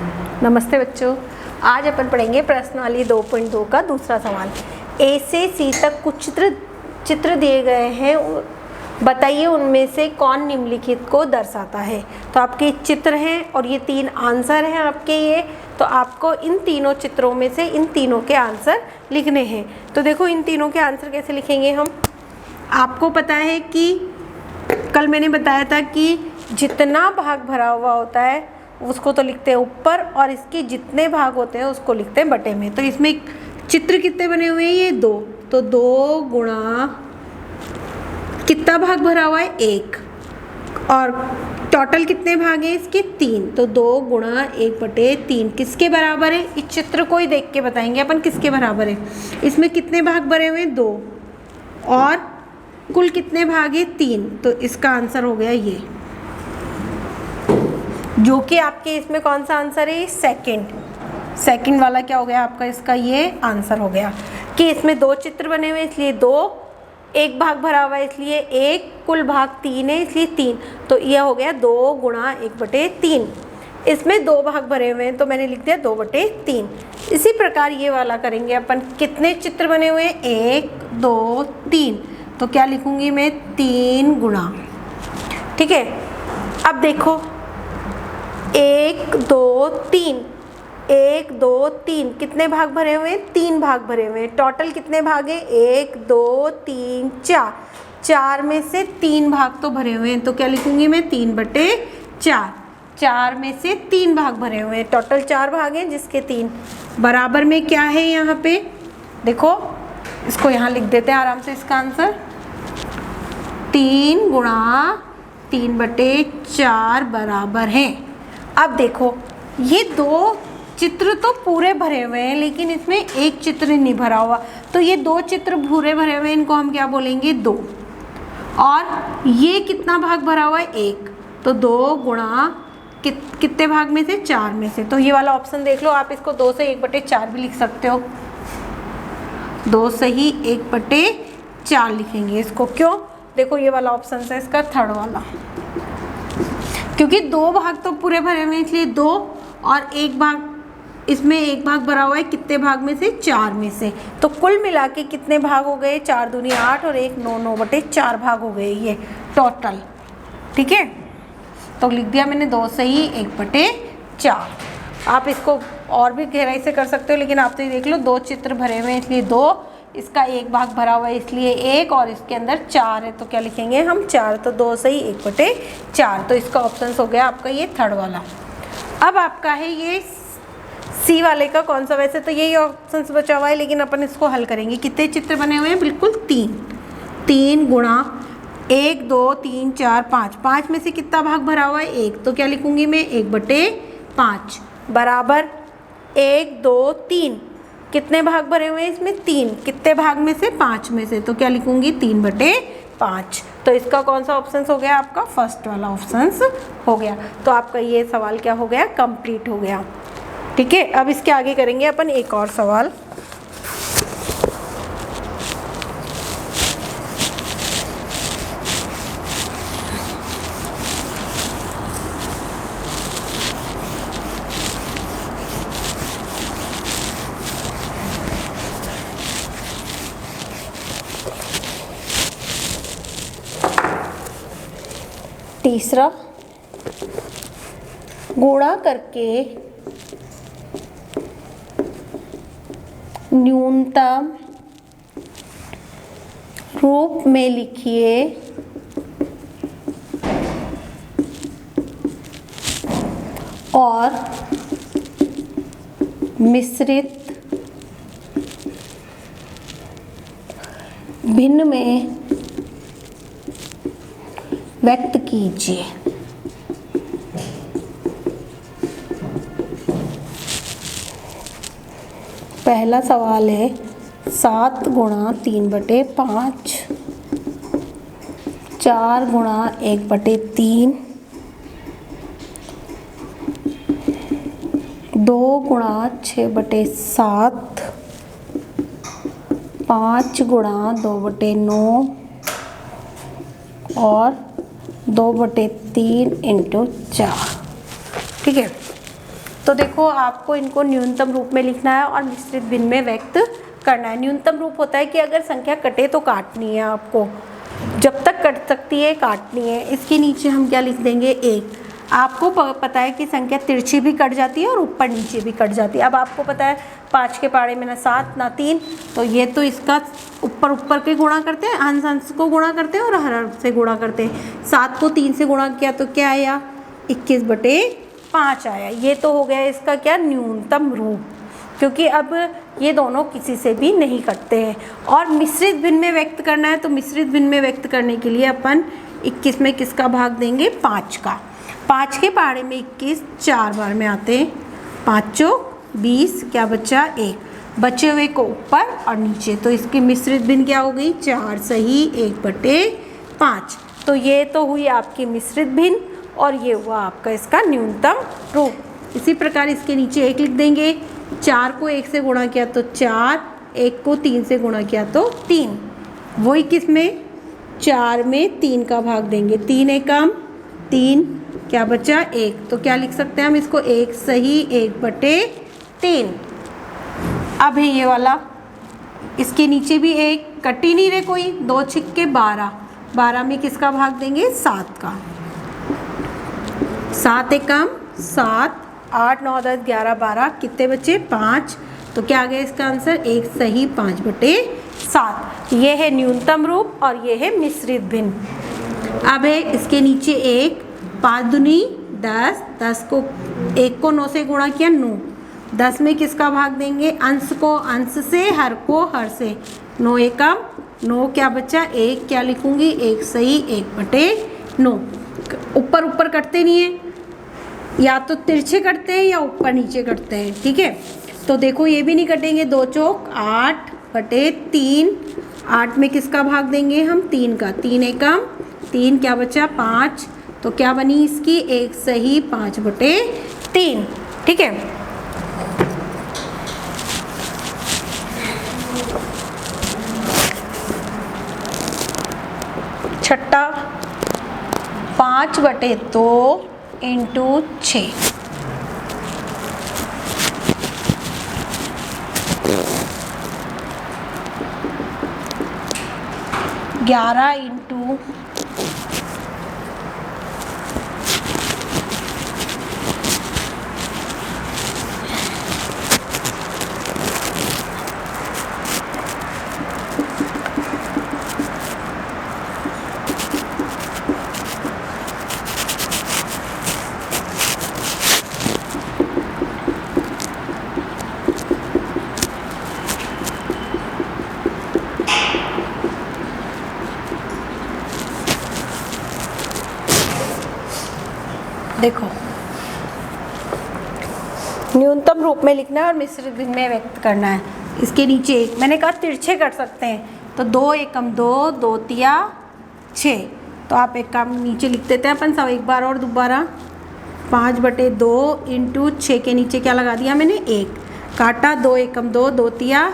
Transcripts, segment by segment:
नमस्ते बच्चों, आज अपन पढ़ेंगे प्रश्नावली 2.2 का दूसरा सवाल। ए से सी तक कुछ चित्र दिए गए हैं, बताइए उनमें से कौन निम्नलिखित को दर्शाता है। तो आपके चित्र हैं और ये 3 आंसर हैं आपके ये, तो आपको इन तीनों चित्रों में से इन तीनों के आंसर लिखने हैं। तो देखो इन तीनों के आंसर कैसे लिखेंगे हम। आपको पता है कि कल मैंने बताया था कि जितना भाग भरा हुआ होता है उसको तो लिखते हैं ऊपर, और इसके जितने भाग होते हैं उसको लिखते हैं बटे में। तो इसमें चित्र कितने बने हुए हैं, ये 2, तो 2 गुणा कितना भाग भरा हुआ है 1, और टोटल कितने भाग हैं इसके 3, तो 2 गुणा 1/3 किसके बराबर है। इस चित्र को ही देख के बताएंगे अपन किसके बराबर है। इसमें कितने भाग भरे हुए हैं 2, और कुल कितने भाग है 3, तो इसका आंसर हो गया ये, जो कि आपके इसमें कौन सा आंसर है, सेकंड वाला क्या हो गया आपका, इसका ये आंसर हो गया कि इसमें 2 चित्र बने हुए इसलिए 2, 1 भाग भरा हुआ है इसलिए 1, कुल भाग 3 है इसलिए 3, तो ये हो गया 2 गुणा 1/3। इसमें 2 भाग भरे हुए हैं तो मैंने लिख दिया 2/3। इसी प्रकार ये वाला करेंगे अपन। कितने चित्र बने हुए हैं 1 2 3, तो क्या लिखूंगी मैं 3 गुणा, ठीक है। अब देखो 1 2 3, 1 2 3 कितने भाग भरे हुए हैं, 3 भाग भरे हुए हैं। टोटल कितने भाग हैं 1 2 3 4, 4 में से 3 भाग तो भरे हुए हैं, तो क्या लिखूंगी मैं 3/4। 4 में से 3 भाग भरे हुए हैं, टोटल 4 भाग हैं जिसके 3 बराबर में क्या है यहाँ पे, देखो इसको यहाँ लिख देते हैं आराम से। इसका आंसर 3 गुणा 3/4 बराबर है। अब देखो ये 2 चित्र तो पूरे भरे हुए हैं लेकिन इसमें एक चित्र नहीं भरा हुआ, तो ये 2 चित्र पूरे भरे हुए हैं, इनको हम क्या बोलेंगे 2, और ये कितना भाग भरा हुआ है 1, तो 2 गुणा कितने भाग में से 4 में से, तो ये वाला ऑप्शन देख लो आप। इसको 2 से 1/4 भी लिख सकते हो, 2 से ही 1/4 लिखेंगे इसको। क्यों, देखो ये वाला ऑप्शन है इसका थर्ड वाला, क्योंकि 2 भाग तो पूरे भरे हुए हैं इसलिए 2, और 1 भाग, इसमें 1 भाग भरा हुआ है कितने भाग में से 4 में से, तो कुल मिला के कितने भाग हो गए 4 दूनी 8 और 1 9, 9/4 भाग हो गए ये टोटल, ठीक है। तो लिख दिया मैंने 2 से ही 1/4। आप इसको और भी गहराई से कर सकते हो, लेकिन आप तो ये देख लो 2 चित्र भरे हुए हैं इसलिए 2, इसका 1 भाग भरा हुआ है इसलिए 1, और इसके अंदर 4 है तो क्या लिखेंगे हम 4, तो 2 से ही 1/4, तो इसका ऑप्शन हो गया आपका ये थर्ड वाला। अब आपका है ये सी वाले का कौन सा, वैसे तो यही ऑप्शन बचा हुआ है लेकिन अपन इसको हल करेंगे। कितने चित्र बने हुए हैं, बिल्कुल 3 गुणा 1 2 3 4 5, 5 में से कितना भाग भरा हुआ है 1, तो क्या लिखूंगी मैं 1/5 बराबर 1 2 3, कितने भाग भरे हुए हैं इसमें 3, कितने भाग में से 5 में से, तो क्या लिखूंगी 3/5। तो इसका कौन सा ऑप्शन हो गया आपका, फर्स्ट वाला ऑप्शन हो गया। तो आपका ये सवाल क्या हो गया, कंप्लीट हो गया, ठीक है। अब इसके आगे करेंगे अपन एक और सवाल। तीसरा, गुणा करके न्यूनतम रूप में लिखिए और मिश्रित भिन्न में व्यक्त कीजिए। पहला सवाल है 7 गुणा 3/5, 4 गुणा 1/3, 2 गुणा 6/7, 5 गुणा 2/9 और 2/3 × 4। ठीक है, तो देखो आपको इनको न्यूनतम रूप में लिखना है और मिश्रित भिन्न में व्यक्त करना है। न्यूनतम रूप होता है कि अगर संख्या कटे तो काटनी है आपको, जब तक कट सकती है काटनी है। इसके नीचे हम क्या लिख देंगे 1। आपको पता है कि संख्या तिरछी भी कट जाती है और ऊपर नीचे भी कट जाती है। अब आपको पता है 5 के पहाड़े में ना 7 ना 3, तो ये तो इसका ऊपर ऊपर के गुणा करते हैं, अंश अंश को गुणा करते हैं और हर हर से गुणा करते हैं। 7 को 3 से गुणा किया तो क्या आया 21/5 आया। ये तो हो गया इसका क्या न्यूनतम रूप, क्योंकि अब ये दोनों किसी से भी नहीं कटते हैं। और मिश्रित भिन्न में व्यक्त करना है, तो मिश्रित भिन्न में व्यक्त करने के लिए अपन 21 में किसका भाग देंगे 5 का। 5 के पहाड़े में 21 4 बार में आते हैं, 5 चौक 20, क्या बचा 1, बचे हुए को ऊपर और नीचे, तो इसकी मिश्रित भिन्न क्या हो गई 4 सही 1/5। तो ये तो हुई आपकी मिश्रित भिन्न और ये हुआ आपका इसका न्यूनतम रूप। इसी प्रकार इसके नीचे 1 लिख देंगे। 4 को 1 से गुणा किया तो 4, 1 को 3 से गुणा किया तो 3, वही किस में 4 में 3 का भाग देंगे, 3 एकम 3, क्या बचा 1, तो क्या लिख सकते हैं हम इसको 1 सही 1/3। अब है ये वाला, इसके नीचे भी 1 कट ही नहीं रहे कोई, 2 छिक्के 12, 12 में किसका भाग देंगे 7 का, 7 एकम 7, 8 9 10 11 12, कितने बचे 5, तो क्या आ गया इसका आंसर 1 सही 5/7। ये है न्यूनतम रूप और ये है मिश्रित भिन्न। अब है इसके नीचे 1, 5 दूनी 10, 10 को 1 को 9 से गुणा किया 9, 10 में किसका भाग देंगे अंश को अंश से, हर को हर से, 9 एकम 9, क्या बचा 1, क्या लिखूंगी 1 सही 1/9। ऊपर ऊपर कटते नहीं है, या तो तिरछे कटते हैं या ऊपर नीचे कटते हैं, ठीक है। तो देखो ये भी नहीं कटेंगे, 2 चौक 8/3, 8 में किसका भाग देंगे हम 3 का, 3 एकम 3, क्या बचा 5, तो क्या बनी इसकी 1 सही 5/3, ठीक है। छठा 5/2 × 6, 11 × देखो न्यूनतम रूप में लिखना है और मिश्रित भिन्न में व्यक्त करना है। इसके नीचे 1, मैंने कहा तिरछे कर सकते हैं, तो 2 एकम 2, 2 तिया 6, तो आप एक काम नीचे लिख देते हैं अपन सब एक बार और दोबारा, 5/2 × 6 के नीचे क्या लगा दिया मैंने 1, काटा 2 एकम 2, 2 तिया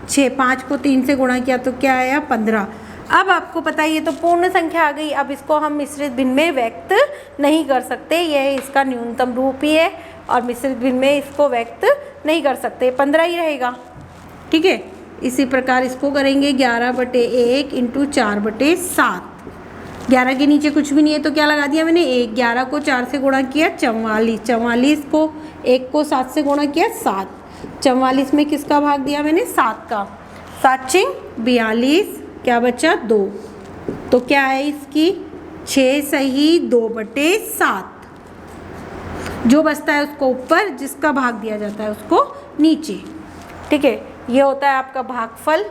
6, 5 को 3 से गुणा किया तो क्या आया 15। अब आपको पता है ये तो पूर्ण संख्या आ गई, अब इसको हम मिश्रित भिन्न में व्यक्त नहीं कर सकते, यह इसका न्यूनतम रूप ही है और मिश्रित भिन्न में इसको व्यक्त नहीं कर सकते, 15 ही रहेगा, ठीक है। इसी प्रकार इसको करेंगे 11/1 × 4/7, 11 के नीचे कुछ भी नहीं है तो क्या लगा दिया मैंने 1, 11 को 4 से गुणा किया 44, 44 को 1 को 7 से गुणा किया 7, 44 में किसका भाग दिया मैंने 7 का, 7 छिंग 42, क्या बचा 2, तो क्या है इसकी 6 सही 2/7, जो बचता है उसको ऊपर, जिसका भाग दिया जाता है उसको नीचे, ठीक है। ये होता है आपका भागफल,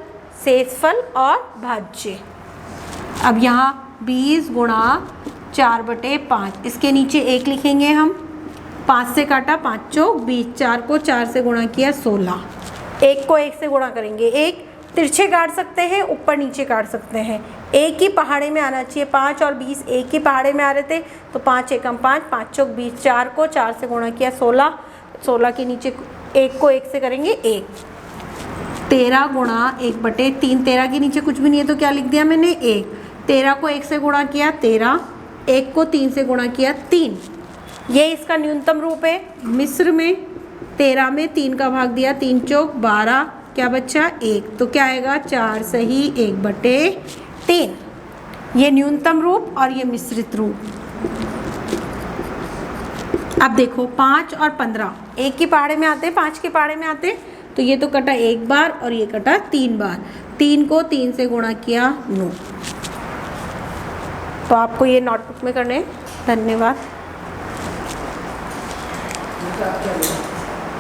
शेषफल और भाज्य। अब यहाँ 20 × 4/5, इसके नीचे 1 लिखेंगे हम, 5 से काटा 5 चौक 20, 4 को 4 से गुणा किया 16, 1 को 1 से गुणा करेंगे 1, तिरछे काट सकते हैं ऊपर नीचे काट सकते हैं, एक ही पहाड़े में आना चाहिए, 5 और 20 एक ही पहाड़े में आ रहे थे, तो 5 एकम 5, 5 चौक 20, 4 को 4 से गुणा किया 16, 16 के नीचे 1 को 1 से करेंगे 1, 13 × 1/3, 13 के नीचे कुछ भी नहीं है तो क्या लिख दिया मैंने 1, 13 को 1 से गुणा किया 13, 1 को 3 से गुणा किया 3, ये इसका न्यूनतम रूप है। मिश्र में 13 में 3 का भाग दिया, 3 चौक 12, क्या बच्चा 1, तो क्या आएगा 4 सही 1/3। ये न्यूनतम रूप और ये मिश्रित रूप। अब देखो 5 और 15 एक की पहाड़े में आते, 5 के पहाड़े में आते, तो ये तो कटा 1 बार और ये कटा 3 बार, 3 को 3 से गुणा किया 9। तो आपको ये नोटबुक में करने। धन्यवाद।